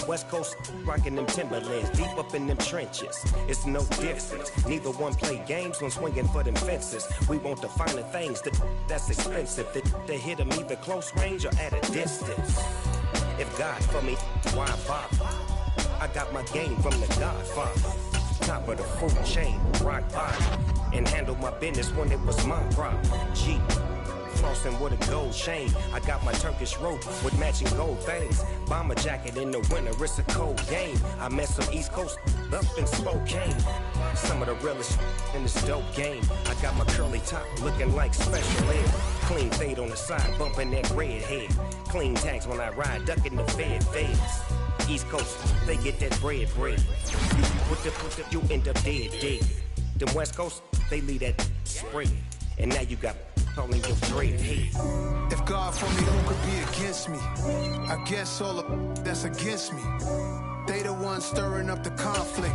West Coast rocking them Timberlands, deep up in them trenches. It's no difference. Neither one play games when swinging for them fences. We want the finer things that's expensive. They hit them either close range or at a distance. If God for me, why bother? I got my game from the Godfather. Top of the food chain, rock bottom. And handle my business when it was my problem. G. Flossing with a gold chain. I got my Turkish rope with matching gold things. Bomber jacket in the winter, it's a cold game. I met some East Coast up in Spokane. Some of the realest in this dope game. I got my curly top looking like special ed. Clean fade on the side, bumping that red head. Clean tags when I ride, ducking the feds. East Coast, they get that bread. You end up dead. Them West Coast, they leave that spread. And now you got calling your dread head. If God for me, who could be against me? I guess all of that's against me. They the ones stirring up the conflict.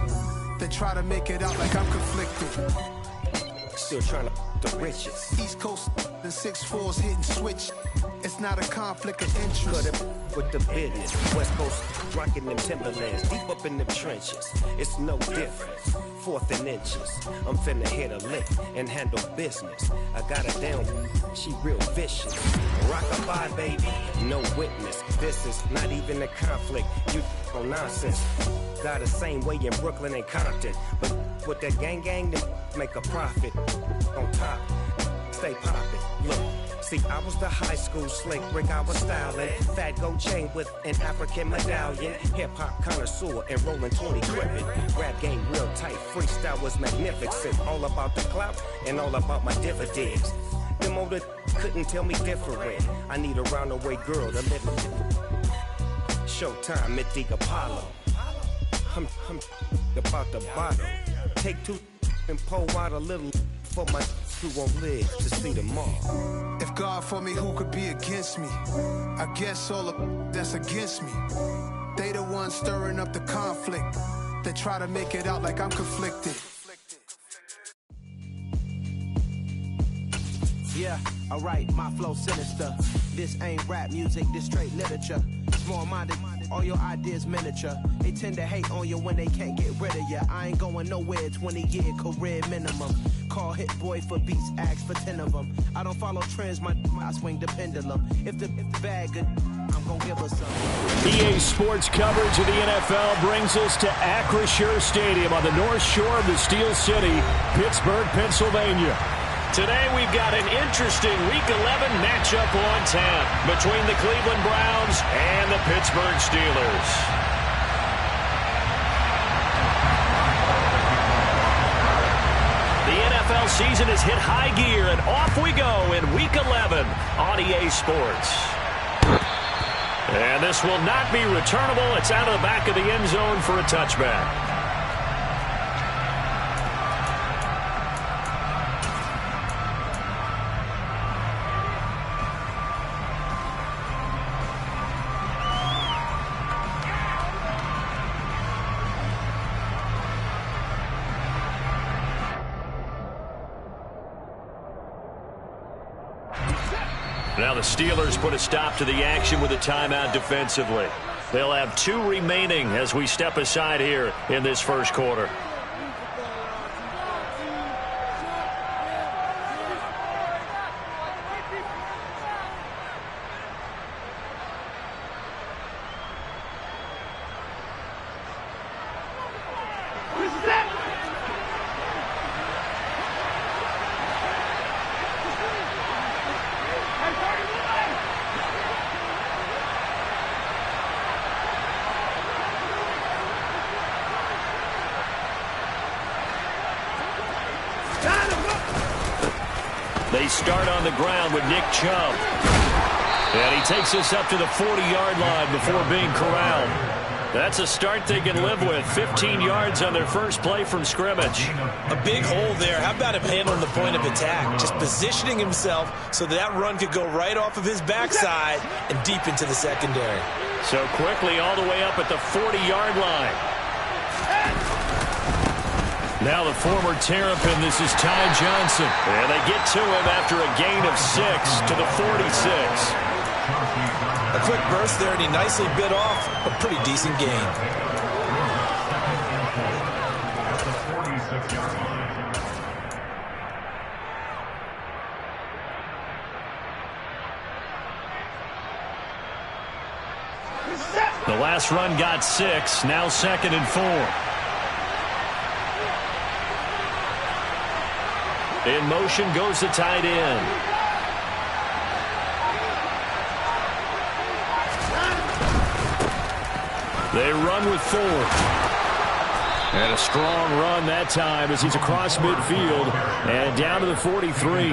They try to make it out like I'm conflicted. Still trying to the riches. East Coast, the 6'4s hitting switch. It's not a conflict of interest. Cut it with the business. West Coast rocking them Timberlands, deep up in them trenches. It's no difference. 4th and inches. I'm finna hit a lick and handle business. I got her down, she real vicious. Rock-a-bye, baby, no witness. This is not even a conflict. You on nonsense. Got the same way in Brooklyn and Compton. But with that gang, then make a profit. On top, stay poppin'. Look. See, I was the high school slick Rick, I was styling. Fat gold chain with an African medallion. Hip-hop connoisseur and rolling 20 crippin'. Rap game real tight, freestyle was magnificent. All about the clout and all about my dividends. Them older couldn't tell me different. I need a round-the-way girl to live in. Showtime at the Apollo. I'm about the bottle. Take 2 and pour out a little for my who won't live to see tomorrow. If God for me, who could be against me? I guess all of that's against me. They the ones stirring up the conflict. They try to make it out like I'm conflicted. Yeah, alright, my flow sinister. This ain't rap music, this straight literature. Small-minded, all your ideas miniature. They tend to hate on you when they can't get rid of you. I ain't going nowhere, 20-year career minimum. Call Hit Boy for beats, ask for 10 of them. I don't follow trends, I swing the pendulum. If the bag good, I'm gonna give us some. EA Sports coverage of the NFL brings us to Acrisure Stadium on the north shore of the Steel City, Pittsburgh, Pennsylvania. Today we've got an interesting Week 11 matchup on tap between the Cleveland Browns and the Pittsburgh Steelers. The NFL season has hit high gear, and off we go in Week 11 on EA Sports. And this will not be returnable. It's out of the back of the end zone for a touchback. Now the Steelers put a stop to the action with a timeout defensively. They'll have 2 remaining as we step aside here in this first quarter. They start on the ground with Nick Chubb. And he takes us up to the 40-yard line before being corralled. That's a start they can live with. 15 yards on their first play from scrimmage. A big hole there. How about him handling the point of attack? Just positioning himself so that run could go right off of his backside and deep into the secondary. So quickly all the way up at the 40-yard line. Now the former Terrapin, this is Ty Johnson. And they get to him after a gain of 6 to the 46. A quick burst there, and he nicely bit off a pretty decent gain. The last run got 6, now 2nd and 4. In motion goes the tight end. They run with 4. And a strong run that time as he's across midfield and down to the 43.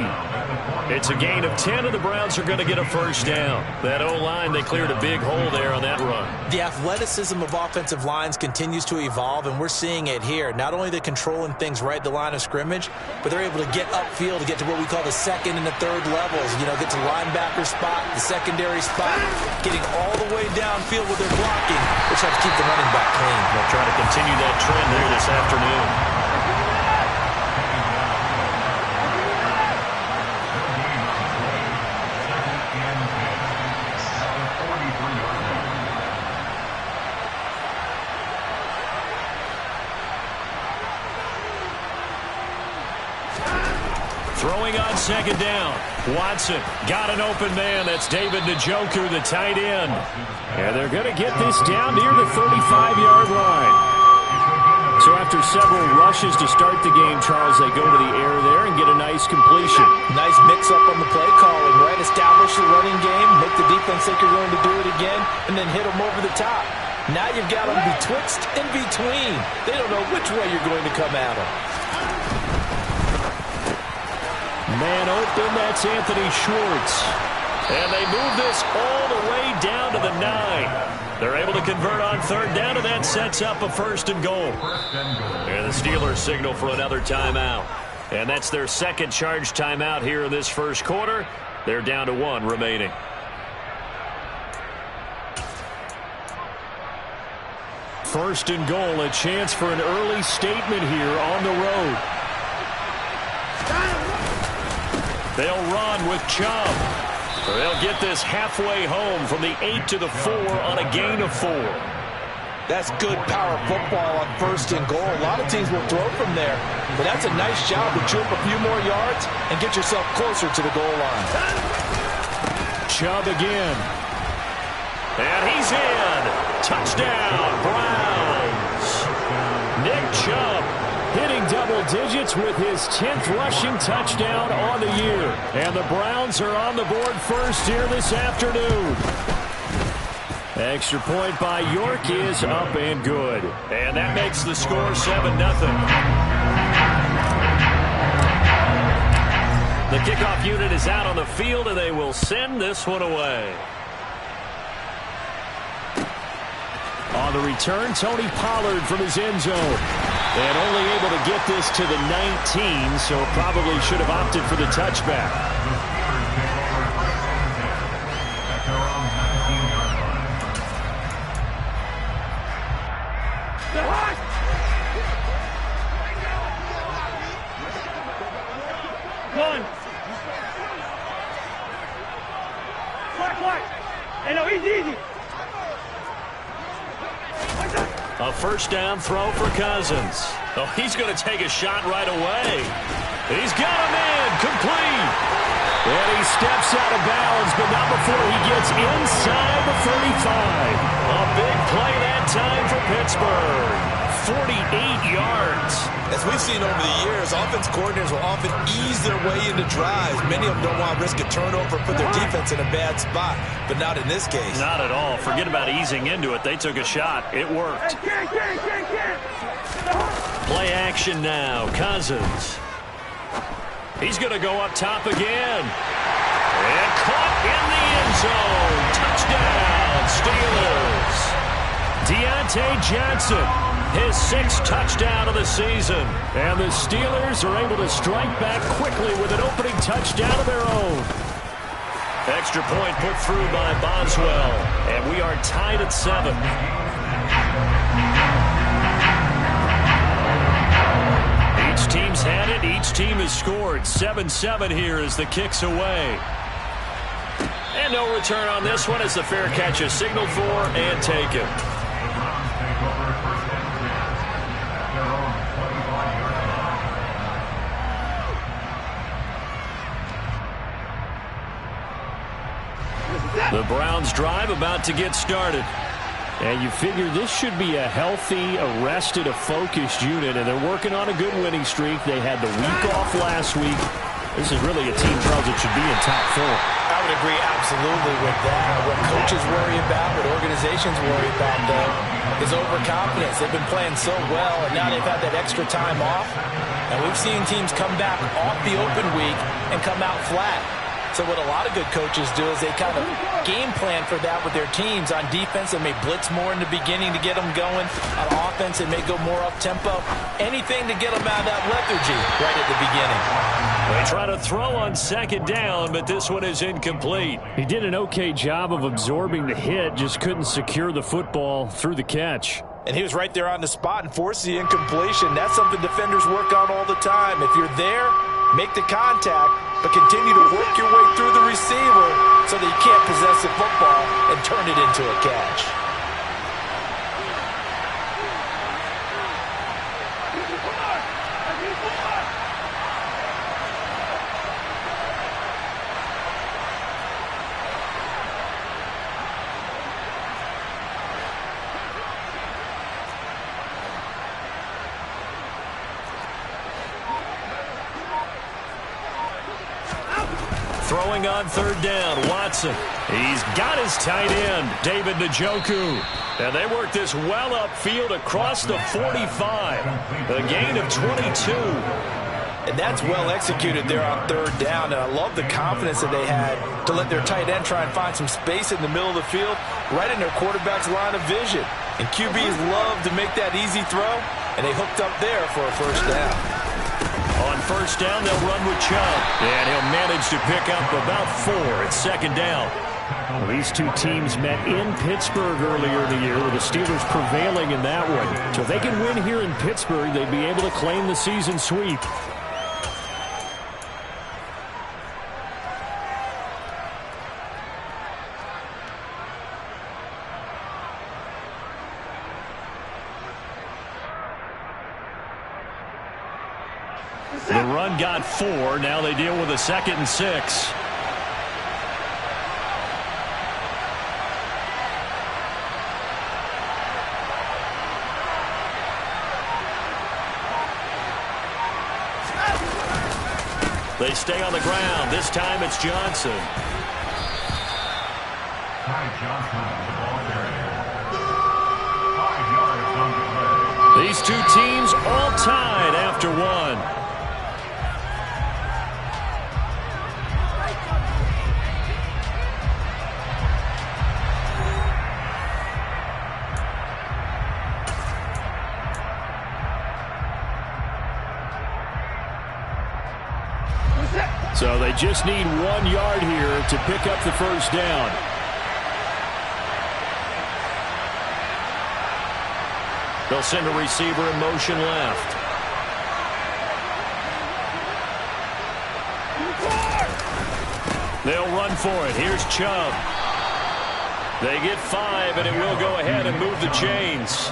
It's a gain of 10, and the Browns are going to get a first down. That O-line, they cleared a big hole there on that run. The athleticism of offensive lines continues to evolve, and we're seeing it here. Not only are they controlling things right at the line of scrimmage, but they're able to get upfield to get to what we call the 2nd and the 3rd levels. You know, get to linebacker spot, the secondary spot, getting all the way downfield with their blocking, which helps keep the running back clean. They'll try to continue that trend there this afternoon. Throwing on 2nd down. Watson got an open man. That's David Njoku, the tight end. And they're going to get this down near the 35-yard line. So after several rushes to start the game, Charles, they go to the air there and get a nice completion. Nice mix-up on the play calling, right? Establish the running game, make the defense think you're going to do it again, and then hit them over the top. Now you've got them betwixt and between. They don't know which way you're going to come at them. Man open, that's Anthony Schwartz. And they move this all the way down to the 9. They're able to convert on 3rd down, and that sets up a 1st and goal. And the Steelers signal for another timeout. And that's their 2nd charge timeout here in this 1st quarter. They're down to 1 remaining. First and goal, a chance for an early statement here on the road. They'll run with Chubb. They'll get this halfway home from the 8 to the 4 on a gain of 4. That's good power football on 1st and goal. A lot of teams will throw from there, but that's a nice job to chew up a few more yards and get yourself closer to the goal line. Chubb again. And he's in. Touchdown, Browns. Nick Chubb hitting double digits with his 10th rushing touchdown on the year. And the Browns are on the board first here this afternoon. Extra point by York is up and good. And that makes the score 7-0. The kickoff unit is out on the field, and they will send this one away. On the return, Tony Pollard from his end zone. And only able to get this to the 19, so probably should have opted for the touchback. One. Hey, no, easy. A first down throw for Cousins. Oh, he's going to take a shot right away. He's got a man complete. And he steps out of bounds, but not before he gets inside the 35. A big play that time for Pittsburgh. 48 yards. As we've seen over the years, offense coordinators will often ease their way into drives. Many of them don't want to risk a turnover, put their defense in a bad spot, but not in this case. Not at all. Forget about easing into it. They took a shot. It worked. Play action now. Cousins. He's going to go up top again. And caught in the end zone. Touchdown, Steelers. Deontay Johnson. His 6th touchdown of the season. And the Steelers are able to strike back quickly with an opening touchdown of their own. Extra point put through by Boswell. And we are tied at 7. Each team's had it. Each team has scored. 7-7 here as the kick's away. And And no return on this one as the fair catch is signaled for and taken. The Browns drive about to get started. And you figure this should be a healthy, arrested, a focused unit, and they're working on a good winning streak. They had the week off last week. This is really a team, Charles, that should be in top 4. I would agree absolutely with that. What coaches worry about, what organizations worry about, though, is overconfidence. They've been playing so well, and now they've had that extra time off. And we've seen teams come back off the open week and come out flat. So what a lot of good coaches do is they kind of game plan for that with their teams. On defense, they may blitz more in the beginning to get them going. On offense, they may go more up-tempo. Anything to get them out of that lethargy right at the beginning. They try to throw on second down, but this one is incomplete. He did an okay job of absorbing the hit, just couldn't secure the football through the catch. And he was right there on the spot and forced the incompletion. That's something defenders work on all the time. If you're there, make the contact, but continue to work your way through the receiver so that you can't possess the football and turn it into a catch. Throwing on third down, Watson. He's got his tight end, David Njoku. And they work this well upfield across the 45. A gain of 22. And that's well executed there on third down. And I love the confidence that they had to let their tight end try and find some space in the middle of the field, right in their quarterback's line of vision. And QBs love to make that easy throw, and they hooked up there for a first down. On first down, they'll run with Chubb. And he'll manage to pick up about 4 at second down. Well, these two teams met in Pittsburgh earlier in the year, with the Steelers prevailing in that one. So if they can win here in Pittsburgh, they'd be able to claim the season sweep. The run got 4. Now they deal with a 2nd and 6. They stay on the ground. This time it's Johnson. These two teams all tied after one. So they just need 1 yard here to pick up the first down. They'll send a receiver in motion left. They'll run for it. Here's Chubb. They get 5, and it will go ahead and move the chains.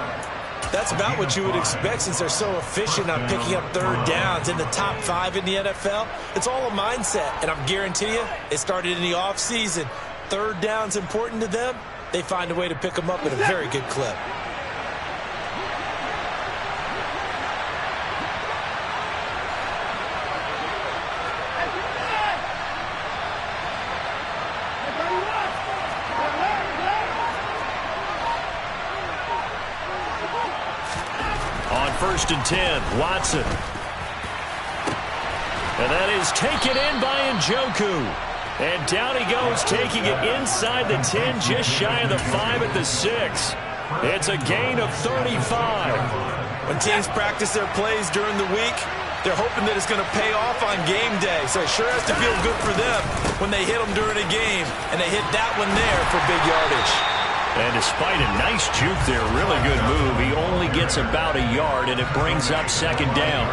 That's about what you would expect since they're so efficient on picking up third downs in the top 5 in the NFL. It's all a mindset, and I'm guarantee you it started in the offseason. Third down's important to them. They find a way to pick them up at a very good clip. First and 10, Watson. And that is taken in by Njoku. And down he goes, taking it inside the 10, just shy of the 5 at the 6. It's a gain of 35. When teams practice their plays during the week, they're hoping that it's going to pay off on game day. So it sure has to feel good for them when they hit them during a game, and they hit that one there for big yardage. And despite a nice juke there, really good move, he only gets about a yard, and it brings up second down.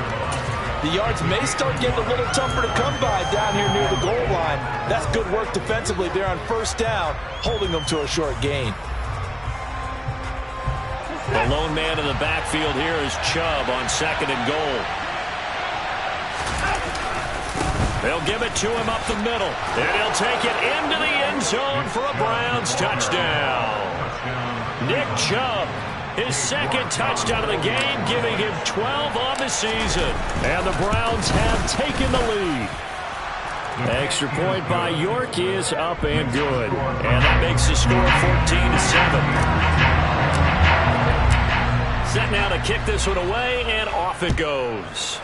The yards may start getting a little tougher to come by down here near the goal line. That's good work defensively there on first down, holding them to a short gain. The lone man in the backfield here is Chubb on 2nd and goal. They'll give it to him up the middle, and he'll take it into the end zone for a Browns touchdown. Nick Chubb, his 2nd touchdown of the game, giving him 12 on the season. And the Browns have taken the lead. Extra point by York is up and good. And that makes the score 14-7. Set now to kick this one away, and off it goes.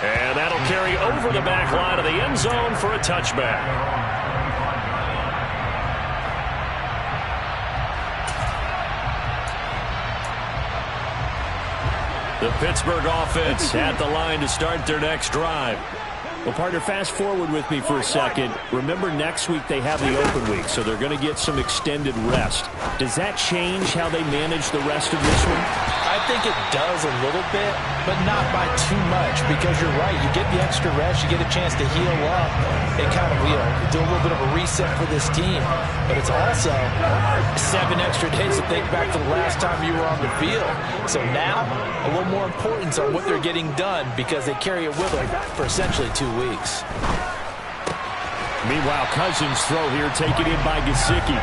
And that'll carry over the back line of the end zone for a touchback. The Pittsburgh offense at the line to start their next drive. Well, partner, fast forward with me for a second. Remember, next week they have the open week, so they're going to get some extended rest. Does that change how they manage the rest of this one? I think it does a little bit, but not by too much, because you're right. You get the extra rest, you get a chance to heal up, and kind of, do a little bit of a reset for this team. But it's also 7 extra days to think back to the last time you were on the field. So now, a little more importance on what they're getting done, because they carry it with them for essentially 2 weeks. Meanwhile, Cousins' throw here taken in by Gesicki.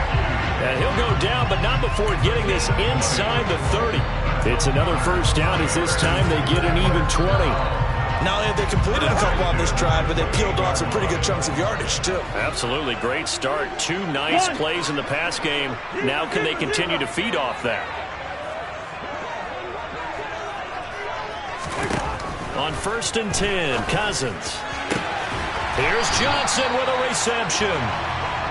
And he'll go down, but not before getting this inside the 30. It's another first down as this time they get an even 20. Not only have they completed a couple on this drive, but they peeled off some pretty good chunks of yardage, too. Absolutely. Great start. 2 nice plays in the pass game. Now can they continue to feed off that? On 1st and 10, Cousins. Here's Johnson with a reception.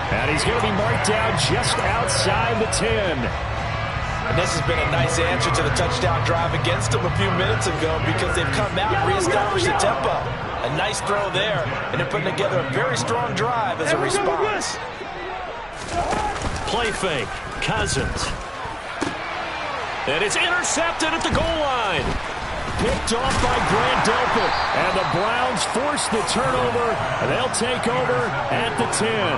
And he's going to be marked down just outside the 10. And this has been a nice answer to the touchdown drive against them a few minutes ago, because they've come out and reestablished the tempo. A nice throw there, and they're putting together a very strong drive as a response. Play fake. Cousins. And it's intercepted at the goal line. Picked off by Grant Delpit. And the Browns force the turnover, and they'll take over at the 10.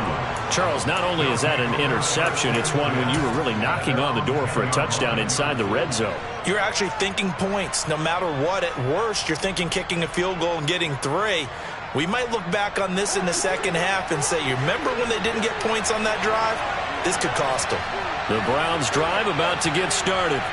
Charles, not only is that an interception, it's one when you were really knocking on the door for a touchdown inside the red zone. You're actually thinking points. No matter what, at worst, you're thinking kicking a field goal and getting 3. We might look back on this in the second half and say, you remember when they didn't get points on that drive? This could cost them. The Browns drive about to get started.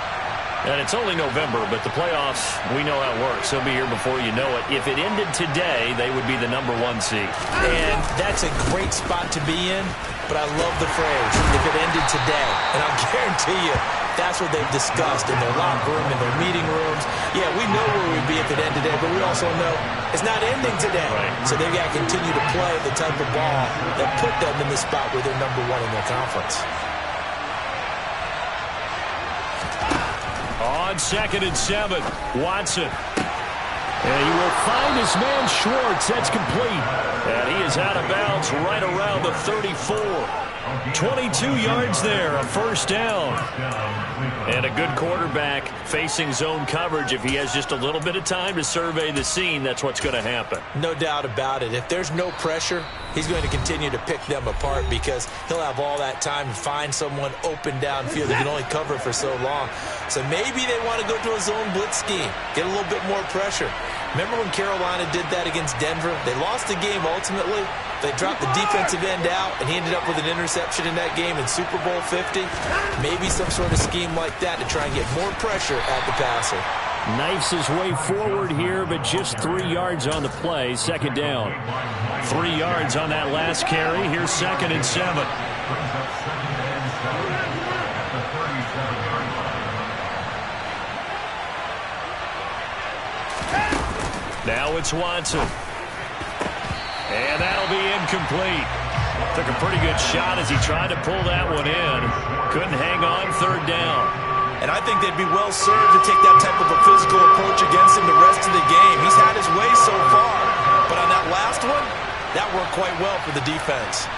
And it's only November, but the playoffs, we know how it works. They'll be here before you know it. If it ended today, they would be the #1 seed. And that's a great spot to be in, but I love the phrase, if it ended today. And I'll guarantee you, that's what they've discussed in their locker room, in their meeting rooms. Yeah, we know where we'd be if it ended today, but we also know it's not ending today. Right. So they've got to continue to play the type of ball that put them in the spot where they're #1 in their conference. On 2nd and 7, Watson. And he will find his man Schwartz. That's complete. And he is out of bounds right around the 34. 22 yards there, a first down. And a good quarterback facing zone coverage. If he has just a little bit of time to survey the scene, that's what's going to happen. No doubt about it. If there's no pressure, he's going to continue to pick them apart, because he'll have all that time to find someone open downfield. He can only cover for so long. So maybe they want to go to a zone blitz scheme, get a little bit more pressure. Remember when Carolina did that against Denver? They lost the game ultimately. They dropped the defensive end out, and he ended up with an interception in that game in Super Bowl 50. Maybe some sort of scheme like that to try and get more pressure at the passer. Knifes his way forward here, but just 3 yards on the play. 2nd down. 3 yards on that last carry. Here's 2nd and 7. Now it's Watson. And that'll be incomplete. Took a pretty good shot as he tried to pull that one in. Couldn't hang on 3rd down. And I think they'd be well served to take that type of a physical approach against him the rest of the game. He's had his way so far. But on that last one, that worked quite well for the defense.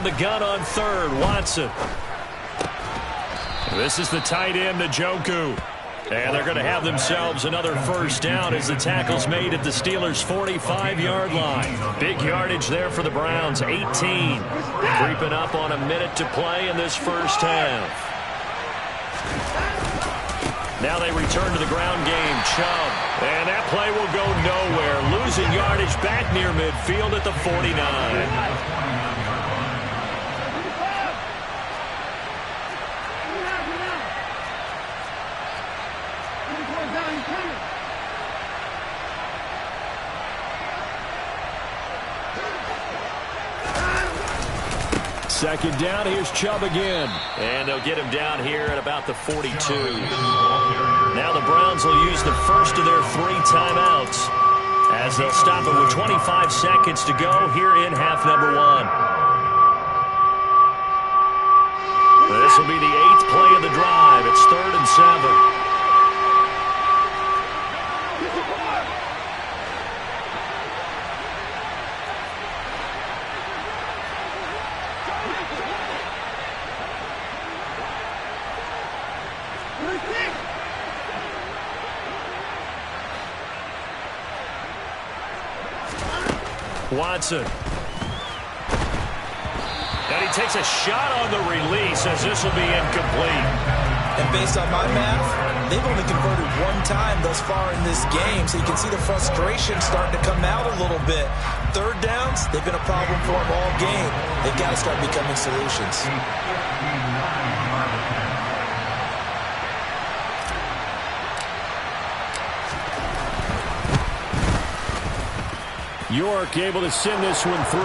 From the gun on third, Watson. This is the tight end, Njoku. And they're going to have themselves another first down as the tackle's made at the Steelers' 45-yard line. Big yardage there for the Browns, 18. Creeping up on a minute to play in this first half. Now they return to the ground game. Chubb. And that play will go nowhere. Losing yardage back near midfield at the 49. Second down, here's Chubb again. And they'll get him down here at about the 42. Now the Browns will use the first of their 3 timeouts as they'll stop it with 25 seconds to go here in half number 1. This will be the 8th play of the drive. It's 3rd and 7. Watson. And he takes a shot on the release as this will be incomplete. And based on my math, they've only converted 1 time thus far in this game, so you can see the frustration starting to come out a little bit. 3rd downs, they've been a problem for them all game. They've got to start becoming solutions. York able to send this one through,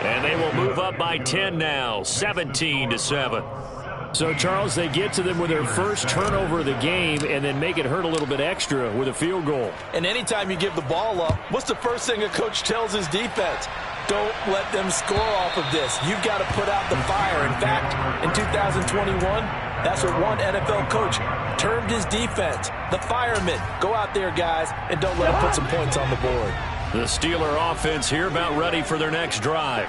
and they will move up by 10 now, 17-7. So, Charles, they get to them with their first turnover of the game and then make it hurt a little bit extra with a field goal. And anytime you give the ball up, what's the first thing a coach tells his defense? Don't let them score off of this. You've got to put out the fire. In fact, in 2021, that's what one NFL coach termed his defense, the firemen. Go out there, guys, and don't let them put some points on the board. The Steeler offense here about ready for their next drive.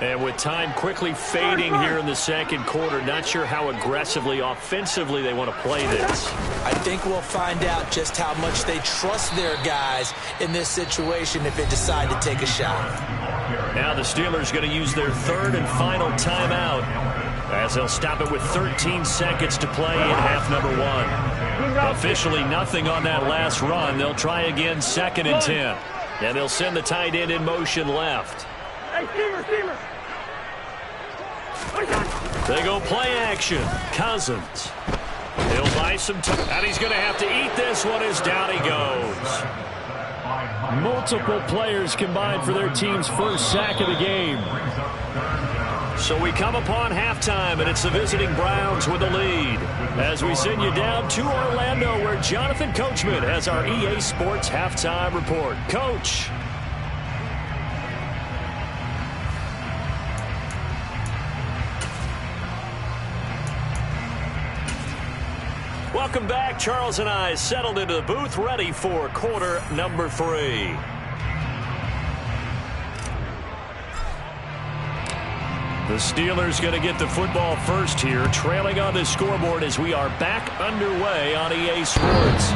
And with time quickly fading here in the second quarter, not sure how aggressively, offensively they want to play this. I think we'll find out just how much they trust their guys in this situation if they decide to take a shot. Now the Steelers going to use their 3rd and final timeout as they'll stop it with 13 seconds to play in half number 1. Officially nothing on that last run. They'll try again 2nd and 10. And they'll send the tight end in motion left. Steamer. They go play action. Cousins. He'll buy some time. And he's going to have to eat this one as down he goes. Multiple players combined for their team's first sack of the game. So we come upon halftime, and it's the visiting Browns with the lead. As we send you down to Orlando, where Jonathan Coachman has our EA Sports halftime report. Coach. Welcome back. Charles and I settled into the booth, ready for quarter number 3. The Steelers going to get the football first here, trailing on the scoreboard as we are back underway on EA Sports.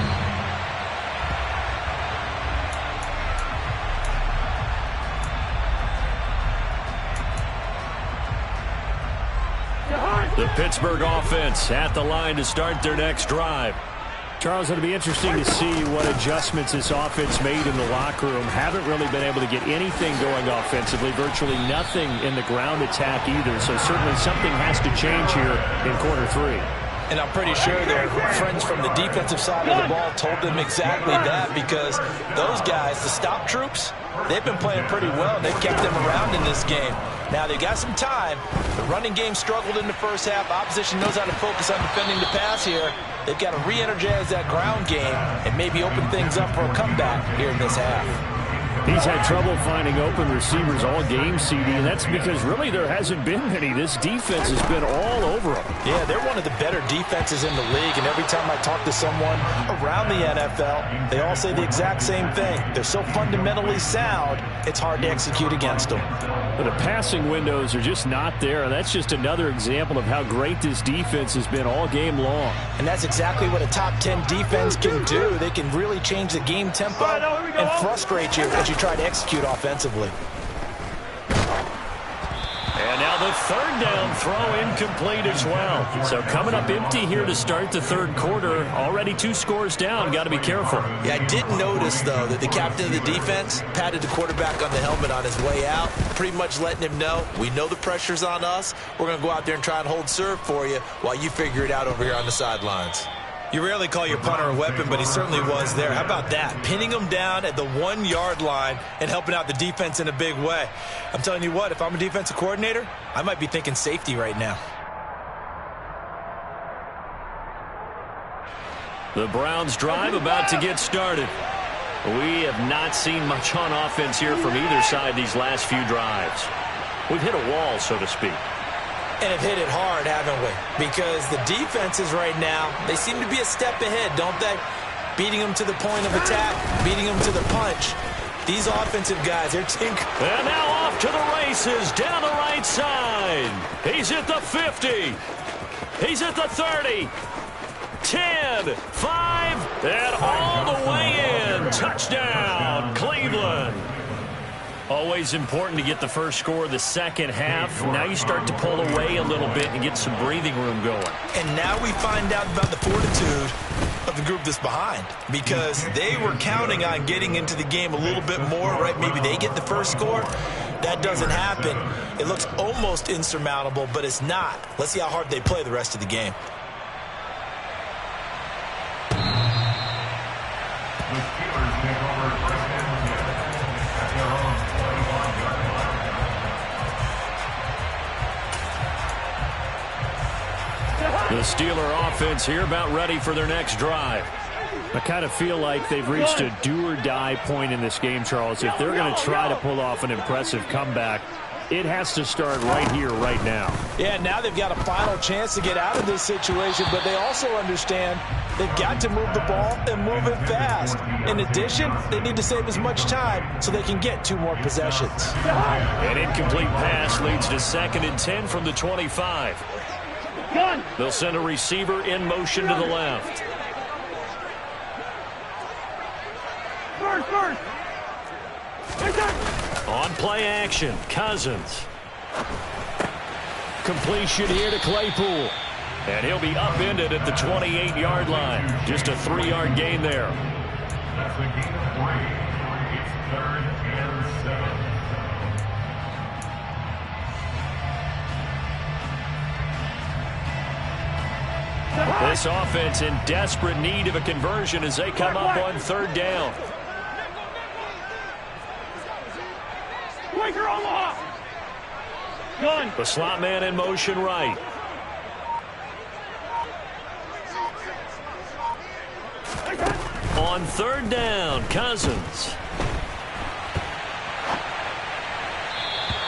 The Pittsburgh offense at the line to start their next drive. Charles, it'll be interesting to see what adjustments this offense made in the locker room. Haven't really been able to get anything going offensively, virtually nothing in the ground attack either. So certainly something has to change here in quarter 3. And I'm pretty sure their friends from the defensive side of the ball told them exactly that, because those guys, the stop troops, they've been playing pretty well, and they've kept them around in this game. Now, they got some time. The running game struggled in the first half. Opposition knows how to focus on defending the pass here. They've got to re-energize that ground game and maybe open things up for a comeback here in this half. He's had trouble finding open receivers all game, CD, and that's because really there hasn't been many. This defense has been all over him. Yeah, they're one of the better defenses in the league, and every time I talk to someone around the NFL, they all say the exact same thing. They're so fundamentally sound, it's hard to execute against them. But the passing windows are just not there, and that's just another example of how great this defense has been all game long. And that's exactly what a top 10 defense can do. They can really change the game tempo and frustrate you as you try to execute offensively. And now the third down throw incomplete as well. So coming up empty here to start the third quarter. Already 2 scores down. Got to be careful. Yeah, I did notice, though, that the captain of the defense patted the quarterback on the helmet on his way out, pretty much letting him know, we know the pressure's on us. We're going to go out there and try and hold serve for you while you figure it out over here on the sidelines. You rarely call your punter a weapon, but he certainly was there. How about that? Pinning him down at the 1-yard line and helping out the defense in a big way. I'm telling you what, if I'm a defensive coordinator, I might be thinking safety right now. The Browns drive about to get started. We have not seen much on offense here from either side these last few drives. We've hit a wall, so to speak. And have hit it hard, haven't we? Because the defenses right now, they seem to be a step ahead, don't they? Beating them to the point of attack, beating them to the punch. These offensive guys, they're tinkering. And now off to the races down the right side. He's at the 50. He's at the 30. 10, 5, and all the way in. Touchdown, Cleveland. Always important to get the first score of the second half. Now you start to pull away a little bit and get some breathing room going. And now we find out about the fortitude of the group that's behind, because they were counting on getting into the game a little bit more, right? Maybe they get the first score. That doesn't happen. It looks almost insurmountable, but it's not. Let's see how hard they play the rest of the game. The Steeler offense here about ready for their next drive. I kind of feel like they've reached a do-or-die point in this game, Charles. If they're going to try to pull off an impressive comeback, it has to start right here, right now. Yeah, now they've got a final chance to get out of this situation, but they also understand they've got to move the ball and move it fast. In addition, they need to save as much time so they can get 2 more possessions. An incomplete pass leads to 2nd and 10 from the 25. They'll send a receiver in motion to the left. On play action, Cousins. Completion here to Claypool. And he'll be upended at the 28-yard line. Just a 3-yard gain there. That's a gain of 3. It's 3rd and 7. This offense in desperate need of a conversion as they come up on 3rd down. The slot man in motion right. On 3rd down, Cousins.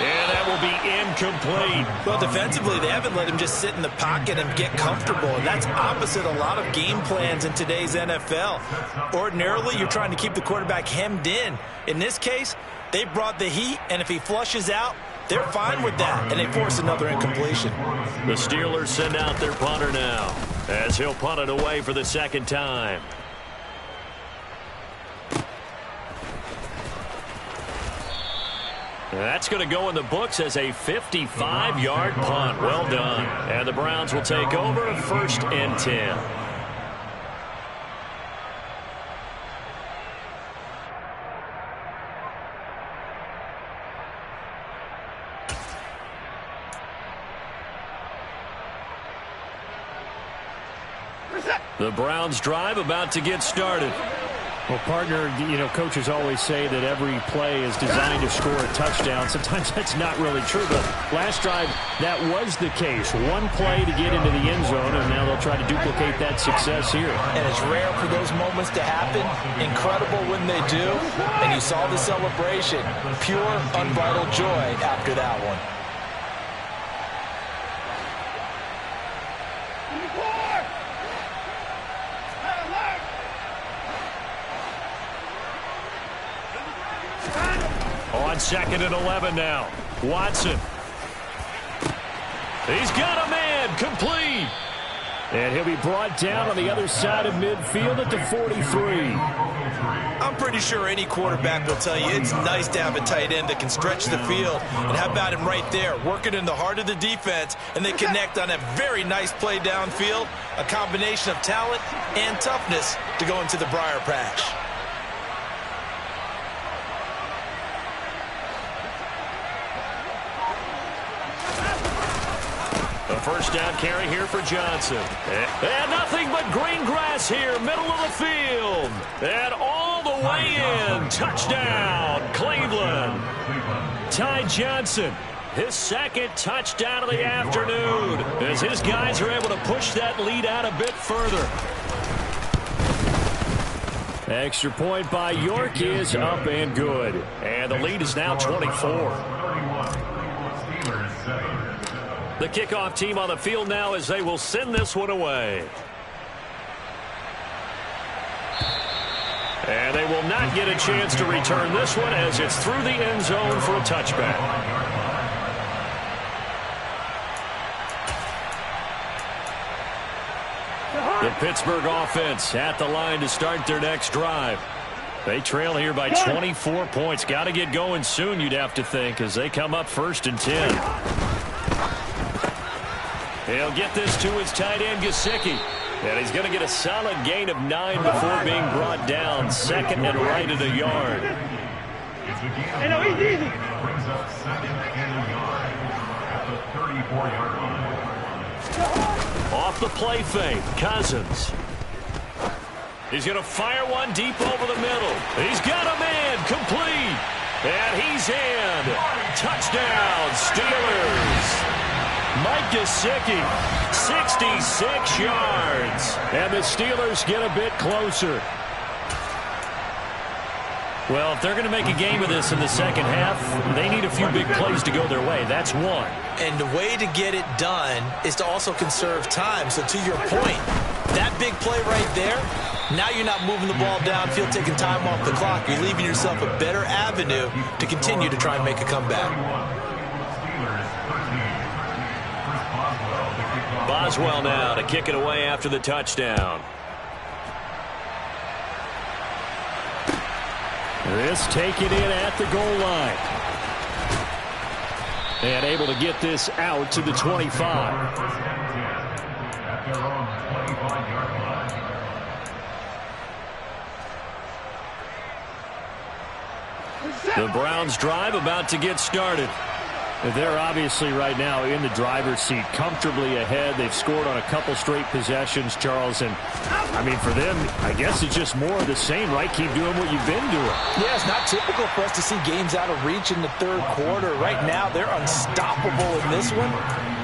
And that will be incomplete. Well, defensively, they haven't let him just sit in the pocket and get comfortable. And that's opposite a lot of game plans in today's NFL. Ordinarily, you're trying to keep the quarterback hemmed in. In this case, they brought the heat, and if he flushes out, they're fine with that, and they force another incompletion. The Steelers send out their punter now, as he'll punt it away for the 2nd time. That's going to go in the books as a 55-yard punt. Well done. And the Browns will take over 1st and 10. The Browns drive about to get started. Well, partner, coaches always say that every play is designed to score a touchdown. Sometimes that's not really true, but last drive, that was the case. One play to get into the end zone, and now they'll try to duplicate that success here. And it's rare for those moments to happen. Incredible when they do. And you saw the celebration. Pure, unbridled joy after that one. On 2nd and 11 now. Watson. He's got a man. Complete. And he'll be brought down on the other side of midfield at the 43. I'm pretty sure any quarterback will tell you it's nice to have a tight end that can stretch the field. And how about him right there, working in the heart of the defense, and they connect on a very nice play downfield, a combination of talent and toughness to go into the briar patch. A first down carry here for Johnson. And nothing but green grass here, middle of the field. And all the way in. Touchdown, Cleveland. Ty Johnson, his second touchdown of the afternoon, as his guys are able to push that lead out a bit further. Extra point by York is up and good. And the lead is now 24. The kickoff team on the field now as they will send this one away. And they will not get a chance to return this one as it's through the end zone for a touchback. The Pittsburgh offense at the line to start their next drive. They trail here by 24 points. Got to get going soon, you'd have to think, as they come up 1st and 10. He'll get this to his tight end, Gesicki. And he's going to get a solid gain of 9 before being brought down. 2nd and right at a yard. Hey, no, he's easy. Brings up 2nd and a yard at the 34-yard line. Off the play fake, Cousins. He's going to fire one deep over the middle. He's got a man, complete. And he's in. Touchdown, Steelers. Mike Gesicki, 66 yards. And the Steelers get a bit closer. Well, if they're going to make a game of this in the second half, they need a few big plays to go their way. That's one. And the way to get it done is to also conserve time. So to your point, that big play right there, now you're not moving the ball downfield, taking time off the clock. You're leaving yourself a better avenue to continue to try and make a comeback. Boswell now to kick it away after the touchdown. This taken in at the goal line. And able to get this out to the 25. The Browns drive about to get started. They're obviously right now in the driver's seat, comfortably ahead. They've scored on a couple straight possessions, Charles. And, I mean, for them, I guess it's just more of the same, right? Keep doing what you've been doing. Yeah, it's not typical for us to see games out of reach in the third quarter. Right now, they're unstoppable in this one.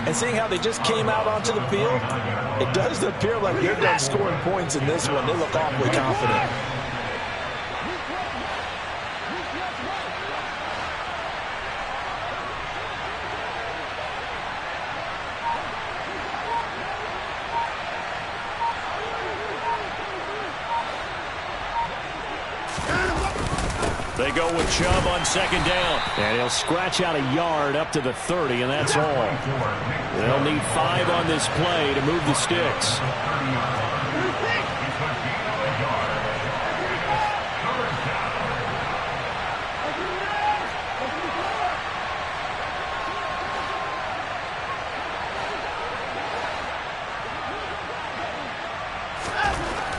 And seeing how they just came out onto the field, it does appear like they're done scoring points in this one. They look awfully confident. They go with Chubb on 2nd down. And he'll scratch out a yard up to the 30, and that's all. They'll need 5 on this play to move the sticks.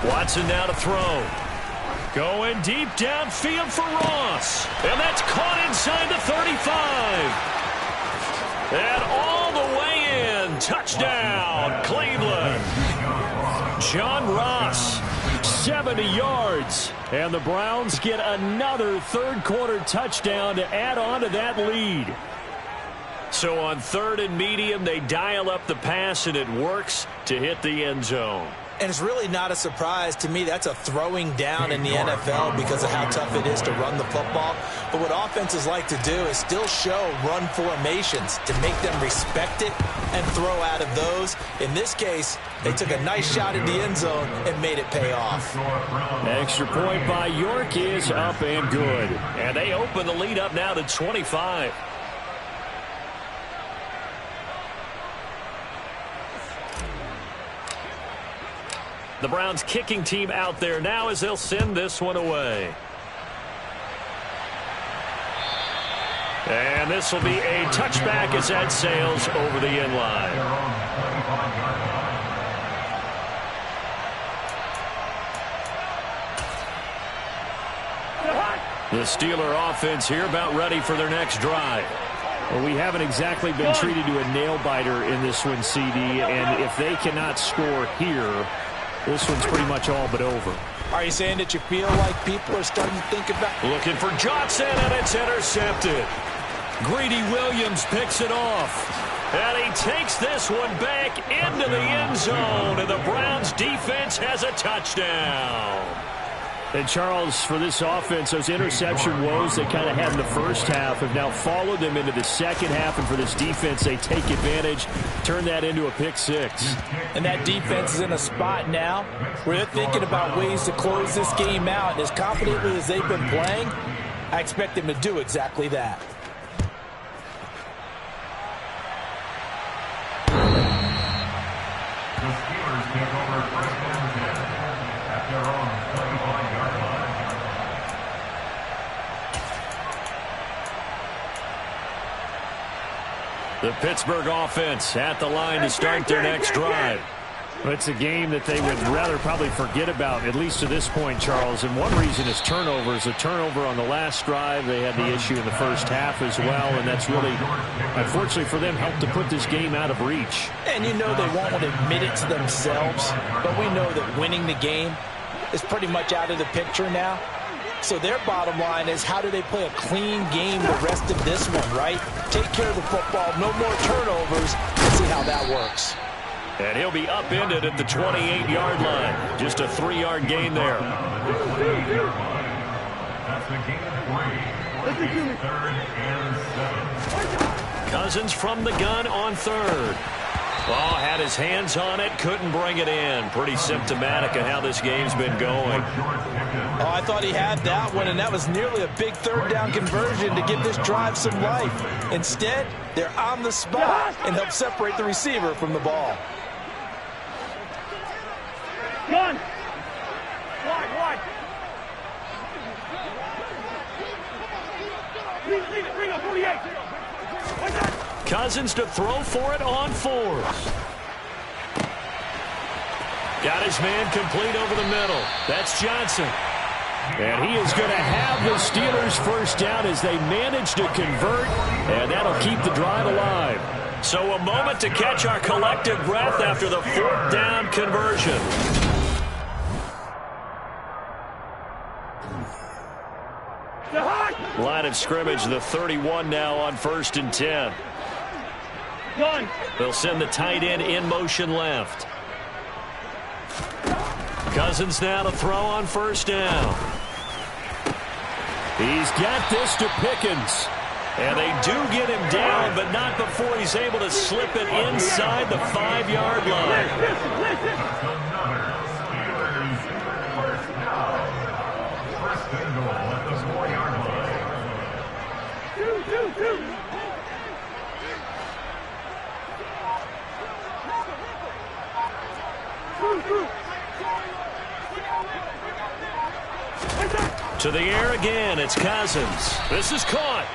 Watson now to throw. Going deep downfield for Ross. And that's caught inside the 35. And all the way in. Touchdown, Cleveland. John Ross, 70 yards. And the Browns get another third-quarter touchdown to add on to that lead. So on 3rd and medium, they dial up the pass, and it works to hit the end zone. And it's really not a surprise to me. That's a throwing down in the NFL because of how tough it is to run the football. But what offenses like to do is still show run formations to make them respect it and throw out of those. In this case, they took a nice shot in the end zone and made it pay off. Extra point by York is up and good. And they open the lead up now to 25. The Browns kicking team out there now as they'll send this one away. And this will be a touchback as that sails over the end line. The Steeler offense here about ready for their next drive. Well, we haven't exactly been treated to a nail-biter in this one, CD, and if they cannot score here, this one's pretty much all but over. Are you saying that you feel like people are starting to think about... Looking for Johnson, and it's intercepted. Greedy Williams picks it off. And he takes this one back into the end zone, and the Browns defense has a touchdown. And, Charles, for this offense, those interception woes they kind of had in the first half have now followed them into the second half. And for this defense, they take advantage, turn that into a pick six. And that defense is in a spot now where they're thinking about ways to close this game out. And as confidently as they've been playing, I expect them to do exactly that. The Steelers take over first and 10 at their own 25-yard line. The Pittsburgh offense at the line to start their next drive. Well, it's a game that they would rather probably forget about, at least to this point, Charles. And one reason is turnovers. A turnover on the last drive. They had the issue in the first half as well, and that's really, unfortunately for them, helped to put this game out of reach. And you know they won't admit it to themselves, but we know that winning the game is pretty much out of the picture now. So their bottom line is, how do they play a clean game the rest of this one, right? Take care of the football, no more turnovers, and see how that works. And he'll be upended at the 28-yard line. Just a 3-yard gain there. That's the gain of 3. 3rd and 7. Cousins from the gun on 3rd. Oh, had his hands on it, couldn't bring it in. Pretty symptomatic of how this game's been going. Oh, I thought he had that one, and that was nearly a big 3rd down conversion to give this drive some life. Instead, they're on the spot and help separate the receiver from the ball. Gun! Wide! Bring up 48! Cousins to throw for it on 4th. Got his man complete over the middle. That's Johnson. And he is going to have the Steelers first down as they manage to convert, and that'll keep the drive alive. So a moment to catch our collective breath after the 4th down conversion. Line of scrimmage, the 31 now on 1st and 10. They'll send the tight end in motion left. Cousins now to throw on 1st down. He's got this to Pickens. And they do get him down, but not before he's able to slip it inside the 5-yard line. First and goal at the 4-yard line. To the air again, it's Cousins. This is caught.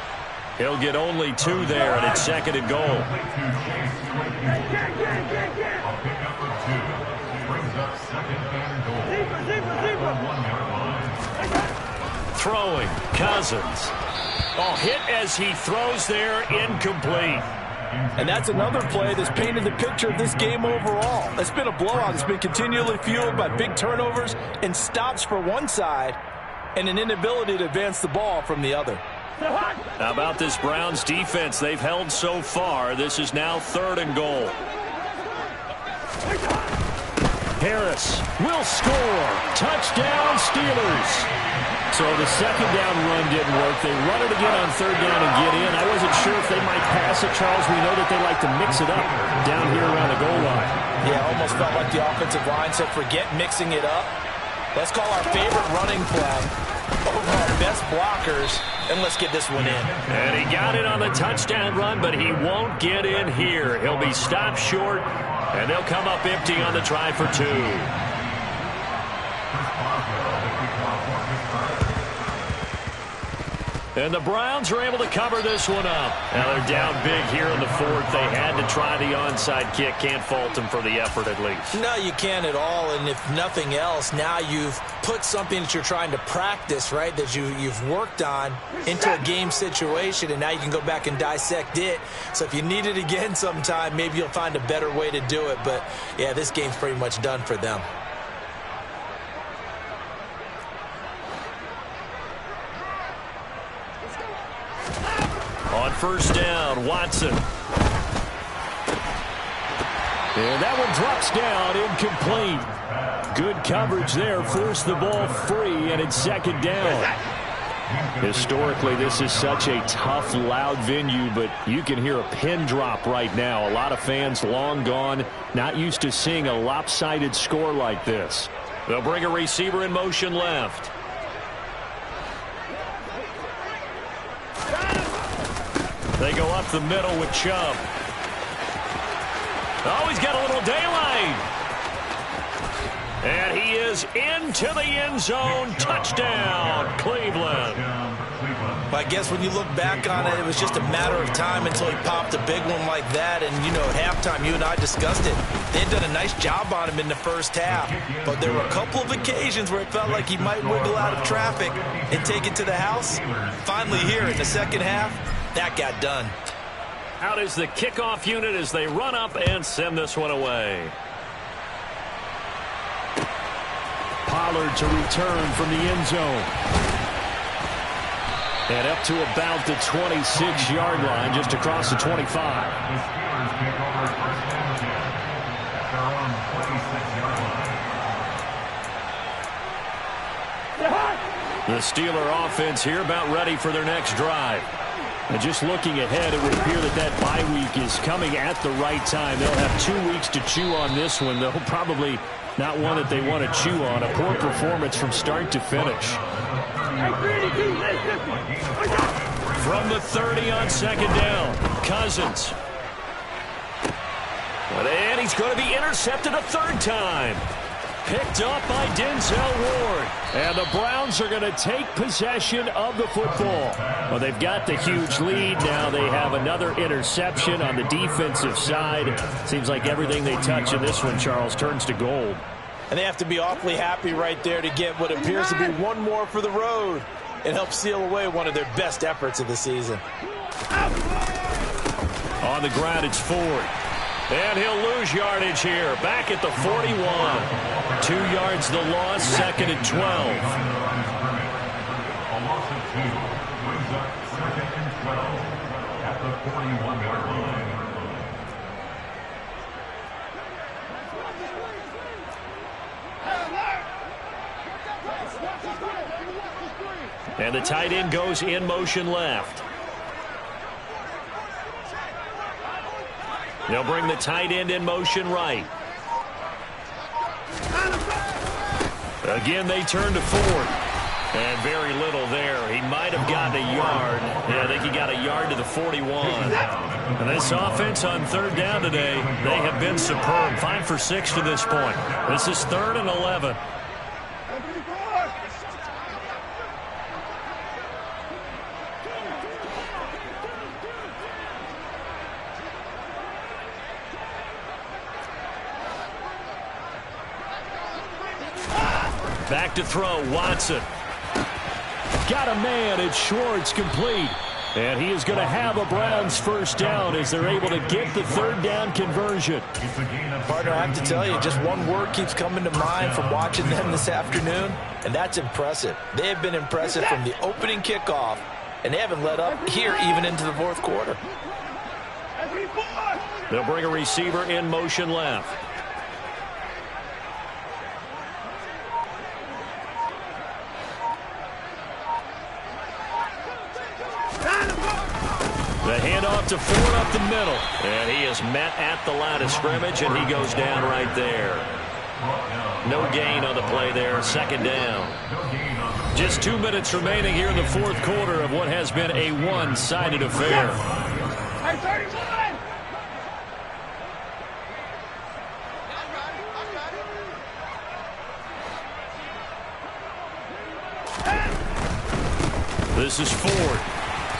He'll get only 2 there, and it's 2nd and goal. A pickup of 2 brings up 2nd and goal. The 1-yard line. Throwing, Cousins. Oh, hit as he throws there, incomplete. And that's another play that's painted the picture of this game overall. It's been a blowout. It's been continually fueled by big turnovers and stops for one side and an inability to advance the ball from the other. How about this Browns defense? They've held so far. This is now 3rd and goal. Harris will score. Touchdown, Steelers. So the second down run didn't work. They run it again on 3rd down and get in. I wasn't sure if they might pass it, Charles. We know that they like to mix it up down here around the goal line. Yeah, almost felt like the offensive line said, forget mixing it up. Let's call our favorite running play over our best blockers, and let's get this one in. And he got it on the touchdown run, but he won't get in here. He'll be stopped short, and they'll come up empty on the try for 2. And the Browns are able to cover this one up. Now they're down big here in the 4th. They had to try the onside kick. Can't fault them for the effort at least. No, you can't at all. And if nothing else, now you've put something that you're trying to practice, right, that you've worked on into a game situation, and now you can go back and dissect it. So if you need it again sometime, maybe you'll find a better way to do it. But, yeah, this game's pretty much done for them. On 1st down, Watson. And that one drops down, incomplete. Good coverage there, forced the ball free, and it's 2nd down. Historically, this is such a tough, loud venue, but you can hear a pin drop right now. A lot of fans long gone, not used to seeing a lopsided score like this. They'll bring a receiver in motion left. They go up the middle with Chubb. Oh, he's got a little daylight. And he is into the end zone. Touchdown, Cleveland. I guess when you look back on it, it was just a matter of time until he popped a big one like that. And, you know, at halftime, you and I discussed it. They had done a nice job on him in the 1st half. But there were a couple of occasions where it felt like he might wiggle out of traffic and take it to the house. Finally here in the 2nd half, that got done. Out is the kickoff unit as they run up and send this one away. Pollard to return from the end zone. And up to about the 26-yard line, just across the 25. The Steelers take over 1st and 10 at their own 26-yard line. The Steeler offense here about ready for their next drive. And just looking ahead, it would appear that bye week is coming at the right time. They'll have 2 weeks to chew on this one, though probably not one that they want to chew on. A poor performance from start to finish. From the 30 on 2nd down, Cousins. And he's going to be intercepted a 3rd time. Picked up by Denzel Ward. And the Browns are going to take possession of the football. Well, they've got the huge lead. Now they have another interception on the defensive side. Seems like everything they touch in this one, Charles, turns to gold. And they have to be awfully happy right there to get what appears to be one more for the road and help seal away one of their best efforts of the season. On the ground, it's Ford. And he'll lose yardage here. Back at the 41. 2 yards the loss, 2nd and 12. A loss of 2 brings up 2nd and 12 at the 41-yard line. And the tight end goes in motion left. They'll bring the tight end in motion right. Again, they turn to Ford. And very little there. He might have gotten a yard. Yeah, I think he got a yard to the 41. And this offense on 3rd down today, they have been superb. 5 for 6 to this point. This is 3rd and 11. Back to throw, Watson. Got a man, it's Schwartz complete. And he is going to have a Browns first down as they're able to get the third down conversion. Partner, I have to tell you, just one word keeps coming to mind from watching them this afternoon, and that's impressive. They have been impressive from the opening kickoff, and they haven't let up here even into the fourth quarter. They'll bring a receiver in motion left. The handoff to Ford up the middle. And he is met at the line of scrimmage, and he goes down right there. No gain on the play there. Second down. Just 2 minutes remaining here in the fourth quarter of what has been a one-sided affair. Hey, 31! This is Ford.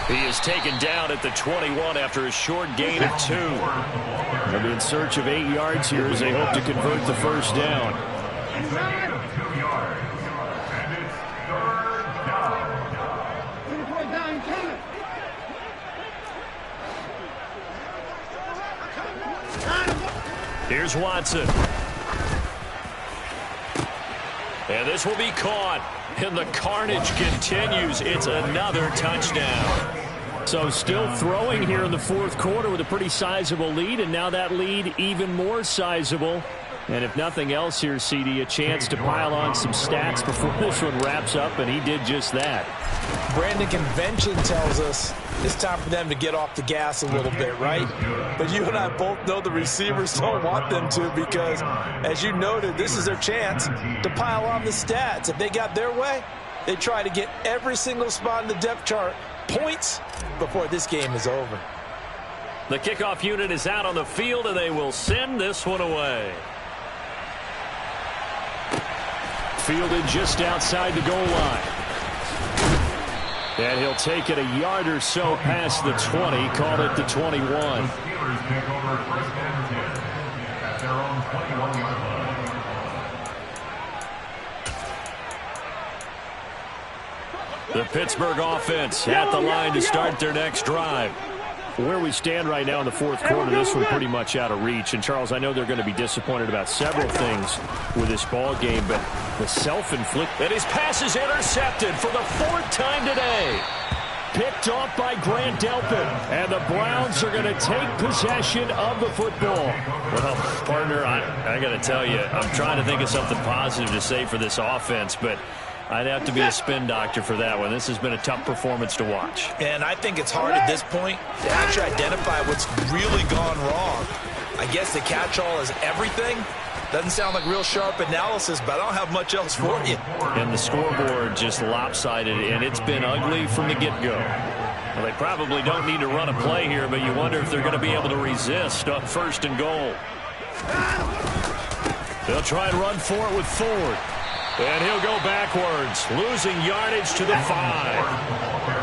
He is taken down at the 21 after a short gain of 2. They'll be in search of 8 yards here as they hope to convert the first down. It's a gain of 2 yards. And it's third down. Here's Watson. And this will be caught. And the carnage continues. It's another touchdown. So still throwing here in the fourth quarter with a pretty sizable lead, and now that lead even more sizable. And if nothing else here, CD, a chance to pile on some stats before this one wraps up, and he did just that. Brandon, convention tells us it's time for them to get off the gas a little bit, right? But you and I both know the receivers don't want them to because, as you noted, this is their chance to pile on the stats. If they got their way, they try to get every single spot in the depth chart points before this game is over. The kickoff unit is out on the field, and they will send this one away. Fielded just outside the goal line. And he'll take it a yard or so past the 20, call it the 21. Steelers take over first and 10 at their own 21-yard line. The Pittsburgh offense at the line to start their next drive. Where we stand right now in the fourth quarter, this one pretty much out of reach. And, Charles, I know they're going to be disappointed about several things with this ball game, but the self-inflicted. And his pass is intercepted for the 4th time today. Picked off by Grant Delpit. And the Browns are going to take possession of the football. Well, partner, I got to tell you, I'm trying to think of something positive to say for this offense, but I'd have to be a spin doctor for that one. This has been a tough performance to watch. And I think it's hard at this point to actually identify what's really gone wrong. I guess the catch-all is everything. Doesn't sound like real sharp analysis, but I don't have much else for you. And the scoreboard just lopsided, and it's been ugly from the get-go. Well, they probably don't need to run a play here, but you wonder if they're going to be able to resist on 1st and goal. They'll try and run for it with Ford. And he'll go backwards, losing yardage to the 5.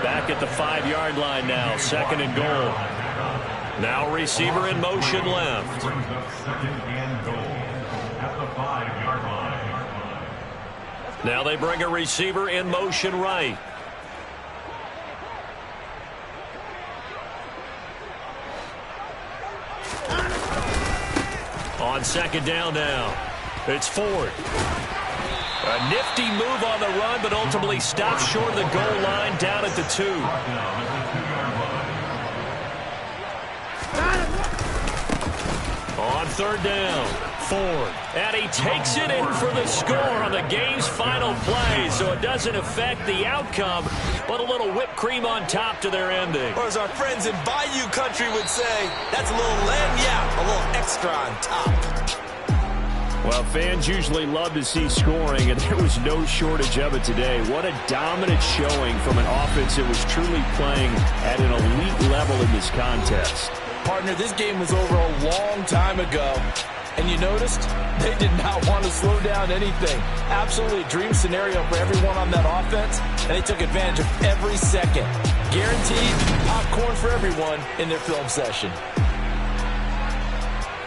Back at the 5-yard line now, 2nd and goal. Now receiver in motion left. Brings up 2nd and goal at the 5-yard line. Now they bring a receiver in motion right. On 2nd down now, it's Ford. A nifty move on the run, but ultimately stops short of the goal line down at the 2. On 3rd down, Ford. And he takes it in for the score on the game's final play, so it doesn't affect the outcome, but a little whipped cream on top to their ending. Or as our friends in Bayou Country would say, that's a little lagniappe, a little extra on top. Well, fans usually love to see scoring, and there was no shortage of it today. What a dominant showing from an offense that was truly playing at an elite level in this contest. Partner, this game was over a long time ago, and you noticed they did not want to slow down anything. Absolutely a dream scenario for everyone on that offense, and they took advantage of every second. Guaranteed popcorn for everyone in their film session.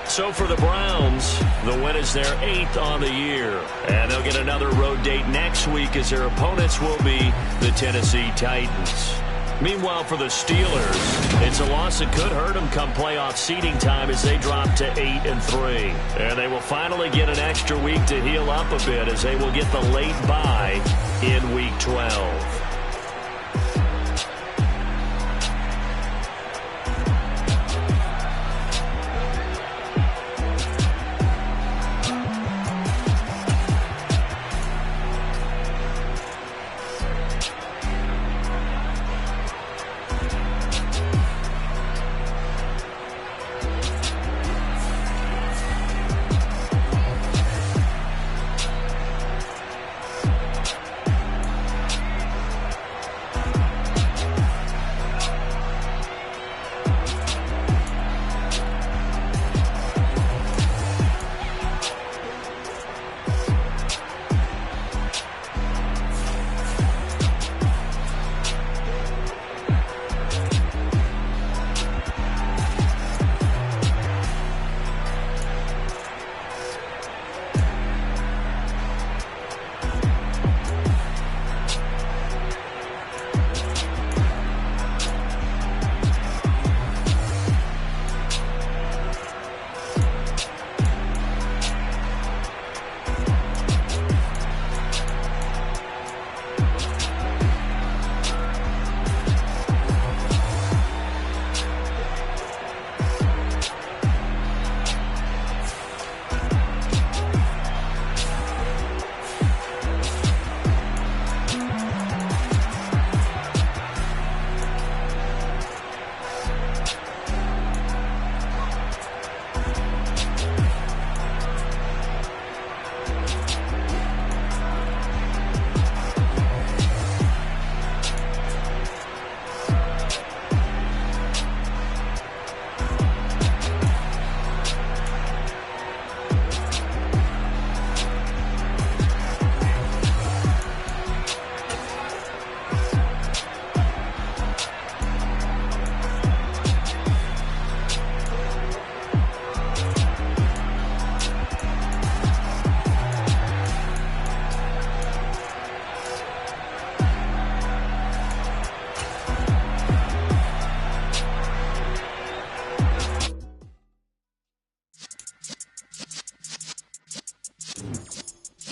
So for the Browns, the win is their 8th on the year. And they'll get another road date next week as their opponents will be the Tennessee Titans. Meanwhile, for the Steelers, it's a loss that could hurt them come playoff seeding time as they drop to 8-3. And they will finally get an extra week to heal up a bit as they will get the late bye in Week 12.